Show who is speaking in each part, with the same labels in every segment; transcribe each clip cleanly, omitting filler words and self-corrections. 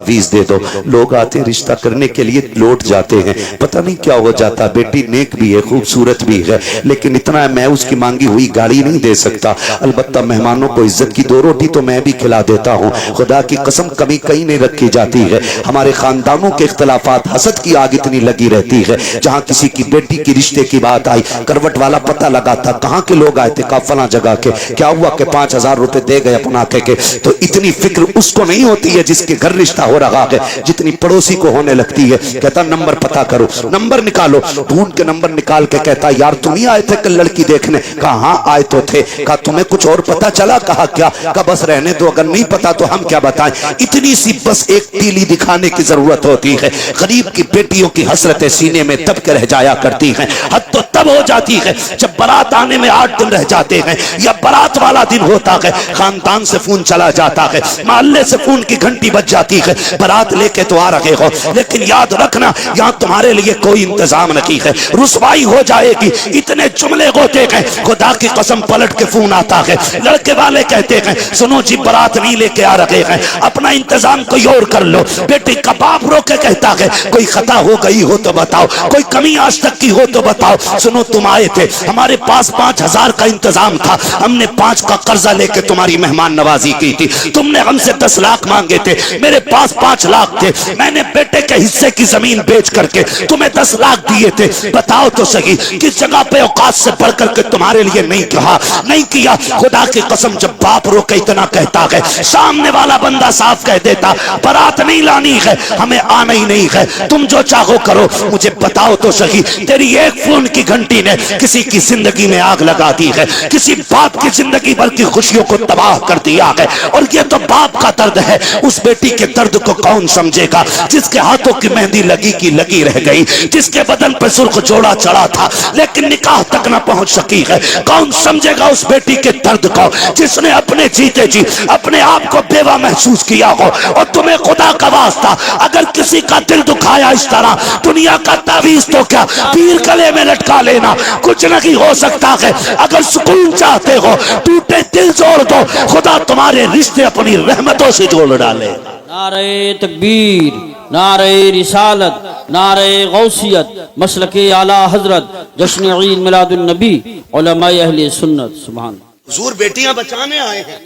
Speaker 1: तावीज दे दो। लोग आते रिश्ता करने के लिए लौट जाते हैं, पता नहीं क्या हो जाता। बेटी नेक भी है, खूबसूरत भी है, लेकिन इतना मैं उसकी मांगी हुई गाड़ी नहीं दे सकता। अलबत्ता मेहमानों को इज्जत की 2 रोटी तो मैं भी खिला देता हूँ। खुदा की कसम कमी कहीं नहीं रखी जाती है। हमारे खानदानों के इख्तलाफात, हसद की आग इतनी लगी रहती है। जहाँ किसी की बेटी की रिश्ते की बात आई, करवट वाला पता लगा था कहाँ के लोग आए थे, कहा फला जगह के। क्या हुआ कि 5000 रुपए दे गए अपना के। तो इतनी फिक्र उसको नहीं होती है जिसके घर रिश्ता हो रहा है, जितनी पड़ोसी को होने लगती है। कहता नंबर पता करो, नंबर निकालो। ढूंढ के नंबर निकाल के कहता यार तुम ही आए थे कल लड़की देखने? कहा हाँ आए तो थे। कहा तुम्हें कुछ और पता चला? कहा क्या? कहा बस रहने दो, अगर नहीं पता तो हम क्या बताएं। इतनी सी बस एक तीली दिखाने की जरूरत होती है। गरीब की बेटियों की हसरतें सीने में दब के रह जाया करती हैं। हद तो तब हो जाती है जब बारात आने में 8 दिन रह जाते हैं, या बारात वाला दिन होता है, खानदान से फोन चला जाता है, मोहल्ले से फोन की घंटी बज जाती है, बारात लेके तो आ रहे हो, लेकिन याद रखना यहाँ तुम्हारे लिए कोई इंतजाम नहीं है, रुसवाई हो जाएगी। इतने जुमले होते हैं, खुदा की कसम पलट के फोन आता है, लड़के वाले कहते हैं सुनो जी बारात नहीं लेके आ रहे हैं, अपना इंतजाम कोई और कर लो। बेटी का बाप रो के कहता है कोई खता हो गई हो तो बताओ, कोई कमी आज तक की हो तो बताओ। सुनो तुम आए थे, हमारे पास 5000 का इंतजाम था, हमने 5 का कर्जा लेके तुम्हारी मेहमान नवाजी की थी, तुमने हमसे 10 लाख मांगे थे, मेरे पास 5 लाख थे, मैंने बेटे के हिस्से की जमीन बेच करके तुम्हें 10 लाख दिए थे। बताओ तो सही किस जगह पे औकात से बढ़ करके तुम्हारे लिए नहीं कहा, नहीं किया। खुदा की कसम जब बाप रो के इतना कहता है, सामने वाला बंदा साफ कह देता बारात नहीं लानी है, हमें आना ही नहीं है, तुम जो चाहो करो। मुझे बताओ तो सही तेरी एक फोन की घंटी ने किसी की जिंदगी में आग लगा दी है, किसी बाप की जिंदगी भर की खुशियों को तबाह कर दिया है। और ये तो बाप का दर्द है, उस बेटी के दर्द को कौन समझेगा जिसके हाथों की मेहंदी लगी की लगी रह गई, जिसके बदन पर सुर्ख जोड़ा चढ़ा था लेकिन निकाह तक ना पहुंच सकी है। कौन समझेगा उस बेटी के दर्द को जिसने अपने जीते जी अपने आप को बेवा महसूस किया हो। और तुम्हें खुदा का वास्ता अगर किसी का दिल दुखाया इस तरह, दुनिया का तावीज तो क्या पीर गले में लटका लेना, कुछ नहीं हो सकता है। अगर सुकून चाहते हो टूटे दिल जोड़ दो, खुदा तुम्हारे रिश्ते अपनी रहमतों से जोड़ डाले।
Speaker 2: नारे तकबीर, नारे रिसालत, नारे गौसियत, मसलके आला हजरत, जश्न ईद मिलादुन नबी, उलमाए अहले सुन्नत। सुभान।
Speaker 1: हुजूर बेटियां बचाने आए हैं,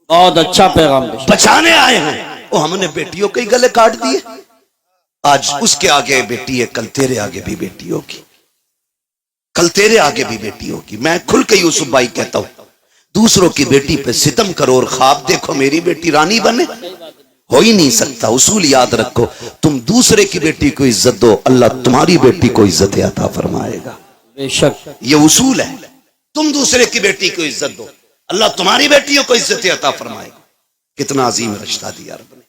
Speaker 2: बहुत अच्छा पैगाम
Speaker 1: बचाने आए हैं। वो हमने बेटियों के गले काट दिए। आज उसके आगे बेटी है, कल तेरे आगे भी बेटी होगी, कल तेरे आगे भी बेटी होगी। मैं खुल के यूसुफ भाई कहता हूं, दूसरों की बेटी पे सितम करो और ख्वाब देखो मेरी बेटी रानी बने, हो ही नहीं सकता। उसूल याद रखो, तुम दूसरे की बेटी को इज्जत दो, अल्लाह तुम्हारी बेटी को इज्जत अता फरमाएगा। बेशक ये उसूल है, तुम दूसरे की बेटी को इज्जत दो, अल्लाह तुम्हारी बेटियों को इज्जत अता फरमाएगा। कितना अजीम रिश्ता दिया रब ने।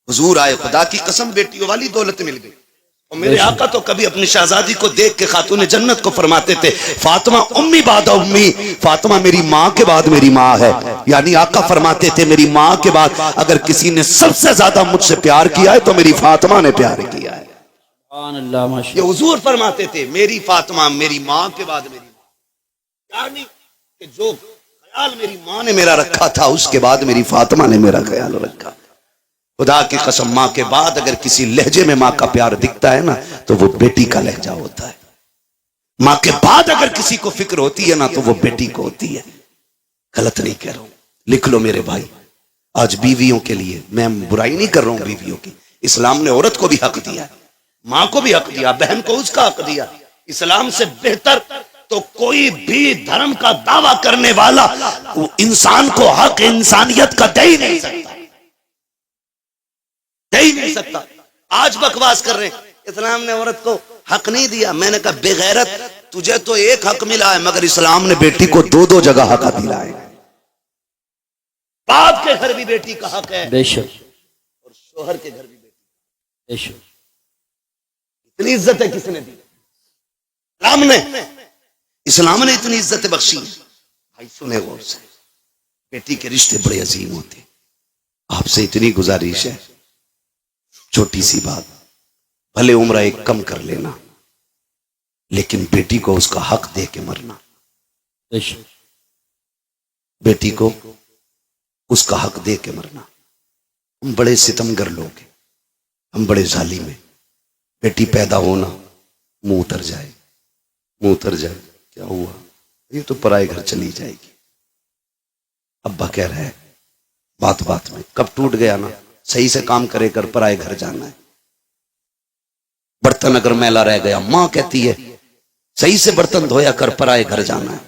Speaker 1: हुजूर आए, खुदा की कसम बेटियों वाली दौलत मिल गई। और मेरे आका तो कभी अपनी शहजादी को देख के खातून जन्नत को फरमाते थे फातिमा उम्मी बाद उम्मी, फातिमा मेरी माँ के बाद मेरी माँ है। यानी आका फरमाते थे मेरी माँ के बाद अगर किसी ने सबसे ज्यादा मुझसे प्यार किया है तो मेरी फातिमा ने प्यार किया है। ये हुजूर फरमाते थे मेरी फातिमा मेरी माँ के बाद मेरी माँ, यानी कि जो ख्याल मेरी माँ ने मेरा रखा था उसके बाद मेरी फातिमा ने मेरा ख्याल रखा। खुदा की कसम माँ के बाद अगर किसी लहजे में माँ का प्यार दिखता है ना तो वो बेटी का लहजा होता है। माँ के बाद अगर किसी को फिक्र होती है ना तो वो बेटी को होती है। गलत नहीं कह रहा हूं, लिख लो मेरे भाई। आज बीवियों के लिए मैं बुराई नहीं कर रहा हूं बीवियों की, इस्लाम ने औरत को भी हक दिया, माँ को भी हक दिया, बहन को उसका हक दिया। इस्लाम से बेहतर तो कोई भी धर्म का दावा करने वाला इंसान को हक इंसानियत का दे ही नहीं सकता, दे ही नहीं सकता। आज बकवास कर रहे हैं इस्लाम ने औरत को हक नहीं दिया। मैंने कहा बेगैरत, तुझे तो एक हक मिला है मगर इस्लाम ने बेटी को 2-2 जगह हक दिला है। बाप के घर भी बेटी का हक है बेशक, और शोहर के घर भी बेटी बेशक। इतनी इज्जत है किसने दी? इस्लाम ने, इस्लाम ने इतनी इज्जत बख्शी। भाई सुने गौर से, बेटी के रिश्ते बड़े अजीम होते। आपसे इतनी गुजारिश है, छोटी सी बात, भले उम्र एक कम कर लेना लेकिन बेटी को उसका हक दे के मरना। बेटी को उसका हक दे के मरना। हम बड़े सितमगर लोग हैं, हम बड़े जालिम हैं। बेटी पैदा होना मुंह उतर जाए, मुंह उतर जाए, क्या हुआ, ये तो पराए घर चली जाएगी। अब्बा कह रहे हैं बात बात में, कब टूट गया ना, सही से काम करे कर, पराए घर जाना है। बर्तन अगर मैला रह गया, मां कहती है सही से बर्तन धोया कर, पराए घर जाना है।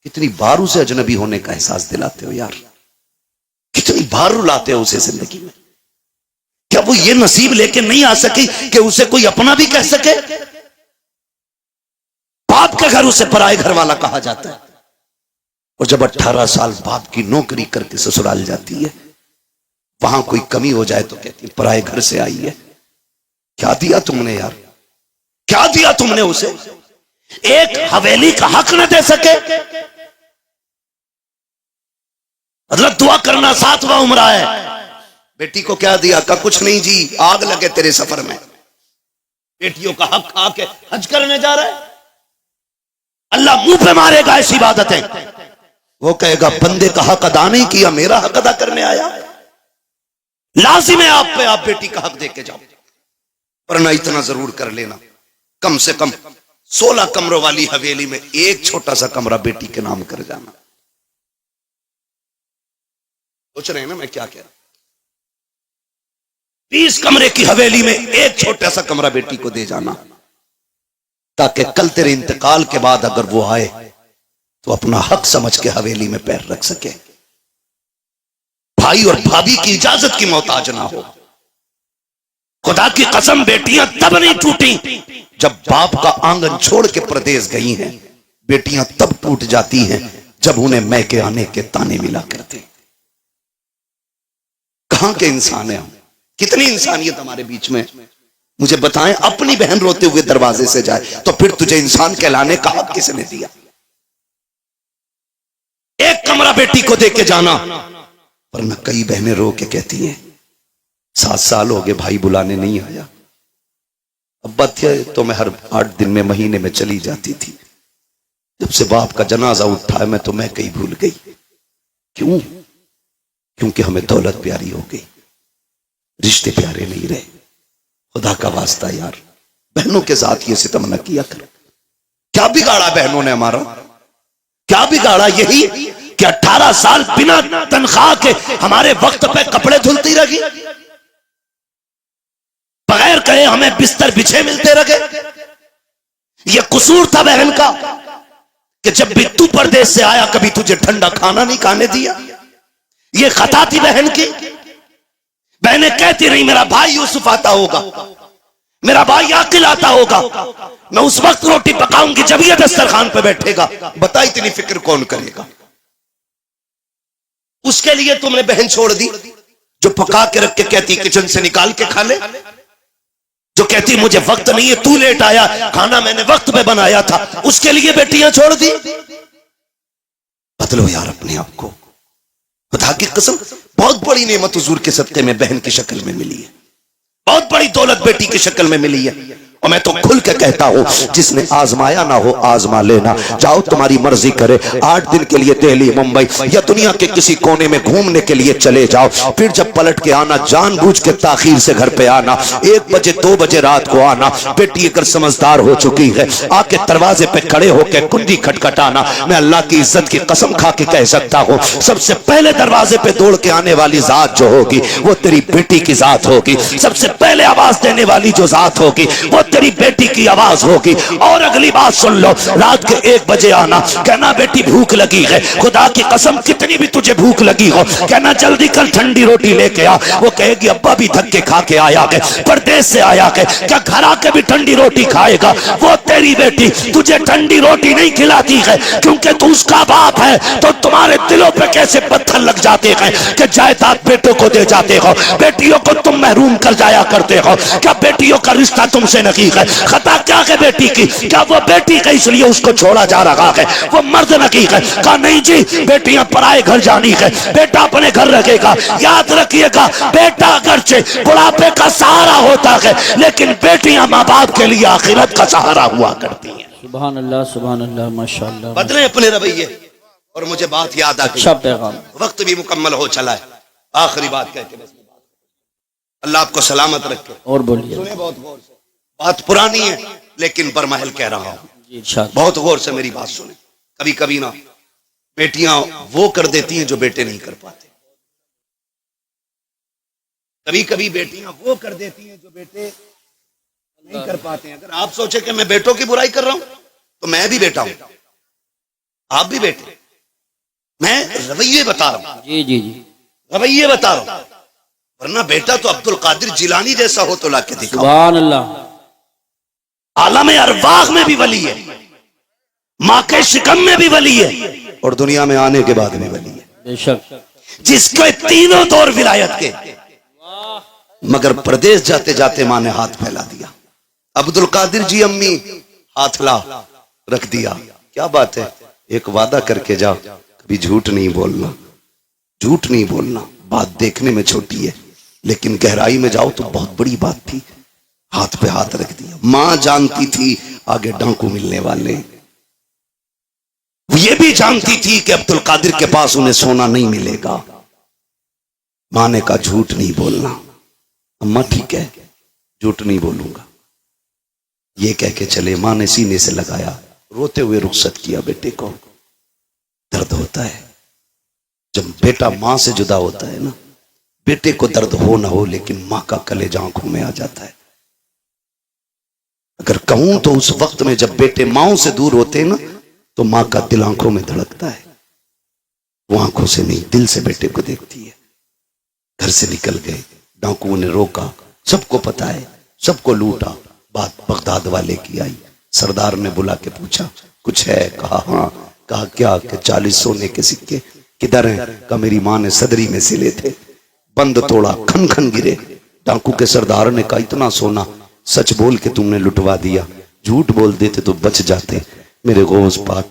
Speaker 1: कितनी बार उसे अजनबी होने का एहसास दिलाते हो यार, कितनी बार रुलाते हो उसे जिंदगी में। क्या वो ये नसीब लेके नहीं आ सकी कि उसे कोई अपना भी कह सके? बाप के घर उसे पराए घर वाला कहा जाता है। और जब 18 साल बाप की नौकरी करके ससुराल जाती है, वहां कोई कमी हो जाए तो कहती है पराए घर से आई है। क्या दिया तुमने यार, क्या दिया तुमने उसे? एक हवेली का हक न दे सके। हजरत दुआ करना 7वां उम्रा है। बेटी को क्या दिया? का कुछ नहीं जी, आग लगे तेरे सफर में। बेटियों का हक खा के हज करने जा रहा है, अल्लाह मुंह पे मारेगा ऐसी इबादतें। वो कहेगा बंदे का हक अदा नहीं किया, मेरा हक अदा करने आया। लाजिम है आप पे, आप बेटी का हक दे के जाओ। वरना इतना जरूर कर लेना, कम से कम 16 कमरों वाली हवेली में एक छोटा सा कमरा बेटी के नाम कर जाना। सोच रहे हैं ना मैं क्या कह रहा हूं? 20 कमरे की हवेली में एक छोटा सा कमरा बेटी को दे जाना, ताकि कल तेरे इंतकाल के बाद अगर वो आए तो अपना हक समझ के हवेली में पैर रख सके, भाई और भाभी की इजाजत की मोहताज ना हो। खुदा की कसम बेटियां तब नहीं टूटी जब बाप का आंगन छोड़ के प्रदेश गई हैं। बेटियां तब टूट जाती हैं जब उन्हें मैके आने के ताने मिला करते। कहां के इंसान है हम? कितनी इंसानियत हमारे बीच में? मुझे बताएं, अपनी बहन रोते हुए दरवाजे से जाए तो फिर तुझे इंसान कहलाने का हक किसने दिया? एक कमरा बेटी को दे के जाना। वरना कई बहनें रो के कहती हैं 7 साल हो गए भाई बुलाने नहीं आया। अब्बा थे तो मैं हर 8 दिन में, महीने में चली जाती थी। जब से बाप का जनाजा उठा है मैं तो मैं कहीं भूल गई। क्यों? क्योंकि हमें दौलत प्यारी हो गई, रिश्ते प्यारे नहीं रहे। खुदा का वास्ता यार, बहनों के साथ ये सितम न किया कर। क्या बिगाड़ा बहनों ने हमारा? क्या बिगाड़ा? यही कि 18 साल बिना तनख्वाह के हमारे वक्त पे कपड़े धुलती रही, बगैर कहे हमें बिस्तर बिछे मिलते रहे। यह कसूर था बहन का कि जब भी तू परदेश से आया कभी तुझे ठंडा खाना नहीं खाने दिया। यह खता थी बहन की। बहनें कहती रही मेरा भाई यूसुफ आता होगा, मेरा भाई आकिल आता होगा, मैं उस वक्त रोटी पकाऊंगी जब यह दस्तरखान पे बैठेगा। बता इतनी फिक्र कौन करेगा? उसके लिए तुमने बहन छोड़ दी जो पका के रख के कहती किचन से निकाल के खा ले, जो कहती मुझे वक्त नहीं है, तू लेट आया, खाना मैंने वक्त पे बनाया था। उसके लिए बेटियां छोड़ दी। बदलो यार अपने आप को। खुदा की कसम बहुत बड़ी नेमत हुजूर के सदके में बहन की शक्ल में मिली है, बहुत बड़ी दौलत बेटी की शक्ल में मिली है। और मैं तो खुल के कहता हूं जिसने आजमाया ना हो आजमा लेना। जाओ तुम्हारी मर्जी करे, 8 दिन के लिए दिल्ली मुंबई या दुनिया के किसी कोने में घूमने के लिए चले जाओ। फिर जब पलट के आना जानबूझ के ताखीर से घर पे आना, 1 बजे 2 बजे रात को आना। बेटी अगर समझदार हो चुकी है आके दरवाजे पे खड़े होकर कुंडी खटखटाना। मैं अल्लाह की इज्जत की कसम खा के कह सकता हूं सबसे पहले दरवाजे पे दौड़ के आने वाली जात जो होगी वो तेरी बेटी की जात होगी। सबसे पहले आवाज देने वाली जो जात होगी वो तेरी बेटी की आवाज होगी। और अगली बात सुन लो, रात के 1 बजे आना, कहना बेटी भूख लगी है। खुदा की कसम कितनी भी तुझे भूख लगी हो, कहना जल्दी कल ठंडी रोटी लेके आ। वो कहेगी अब्बा भी धक्के खा के आया है, परदेश से आया है, क्या घर आके भी ठंडी रोटी खाएगा? वो तेरी बेटी तुझे ठंडी रोटी नहीं खिलाती है क्योंकि तू उसका बाप है। तो तुम्हारे दिलों पे कैसे पत्थर लग जाते हैं कि जायदाद बेटों को दे जाते हो, बेटियों को तुम महरूम कर जाया करते हो। क्या बेटियों का रिश्ता तुमसे नहीं है? खता क्या है बेटी की? क्या वो बेटी है इसलिए उसको छोड़ा जा रहा है? वो मर्द नहीं है। कहा नहीं जी, बेटियां पराए घर जानी है, बेटा अपने घर रखेगा। याद रखिएगा, बेटा अगरचे बुढ़ापे का सहारा होता है लेकिन बेटियां माँ बाप के लिए आखिरत का सहारा हुआ करती हैं।
Speaker 2: सुभान अल्लाह माशाअल्लाह।
Speaker 1: बदले अपने रवैये। और मुझे बात याद आ गई,
Speaker 2: अच्छा पैगाम।
Speaker 1: वक्त भी मुकम्मल हो चला है। आखिरी बात कहते बस अल्लाह आपको सलामत रखे।
Speaker 2: और बोलिए
Speaker 1: सुने बहुत गौर से, बात पुरानी है लेकिन बरमहल कह रहा हूं,
Speaker 2: जी इरशाद।
Speaker 1: बहुत गौर से मेरी बात सुने। कभी कभी ना बेटियां वो कर देती हैं जो बेटे नहीं कर पाते। कभी कभी बेटियां वो कर देती हैं जो बेटे नहीं कर पाते हैं। अगर आप सोचे कि मैं बेटों की बुराई कर रहा हूं तो मैं भी बेटा हूं, आप भी बेटे। मैं रवैये बता रहा हूं,
Speaker 2: जी जी जी,
Speaker 1: रवैये बता रहा हूं, वरना बेटा तो अब्दुल कादिर जिलानी जैसा हो तो लाके दिखाओ।
Speaker 2: सुभान अल्लाह।
Speaker 1: आलम अरवाह में भी वली है, माँ के शिकम में भी वली है, और दुनिया में आने के बाद भी वली है।
Speaker 2: बेशक।
Speaker 1: जिसके तीनों दौर विलायत के, मगर प्रदेश जाते जाते माँ ने हाथ फैला दिया। अब्दुल कादिर जी अम्मी हाथ ला रख दिया। क्या बात है, एक वादा करके जाओ, कभी झूठ नहीं बोलना, झूठ नहीं बोलना। बात देखने में छोटी है लेकिन गहराई में जाओ तो बहुत बड़ी बात थी। हाथ पे हाथ रख दिया। मां जानती थी आगे डांकू मिलने वाले, ये भी जानती थी कि अब्दुल कादिर के पास उन्हें सोना नहीं मिलेगा। मां ने कहा झूठ नहीं बोलना। अम्मा ठीक है, झूठ नहीं बोलूंगा, ये कह के चले। मां ने सीने से लगाया, रोते हुए रुखसत किया। बेटे को दर्द होता है जब बेटा मां से जुदा होता है ना, बेटे को दर्द हो ना हो लेकिन मां का कलेजा आंखों में आ जाता है। अगर कहूं तो उस वक्त में जब बेटे माओ से दूर होते हैं ना तो मां का दिल आंखों में धड़कता है। वो आंखों से नहीं दिल से बेटे को देखती है। घर से निकल गए, डाकुओं ने रोका, सबको पता है, सबको लूटा। बात बगदाद वाले की आई। सरदार ने बुला के पूछा कुछ है? कहा हाँ। कहा क्या? कि 40 सोने के सिक्के। किधर हैं? कहा मेरी मां ने सदरी में सिले थे। बंद तोड़ा, खन खन गिरे। डाकू के सरदार ने कहा इतना सोना सच बोल के तुमने लुटवा दिया, झूठ बोल देते तो बच जाते। मेरे गौस पाक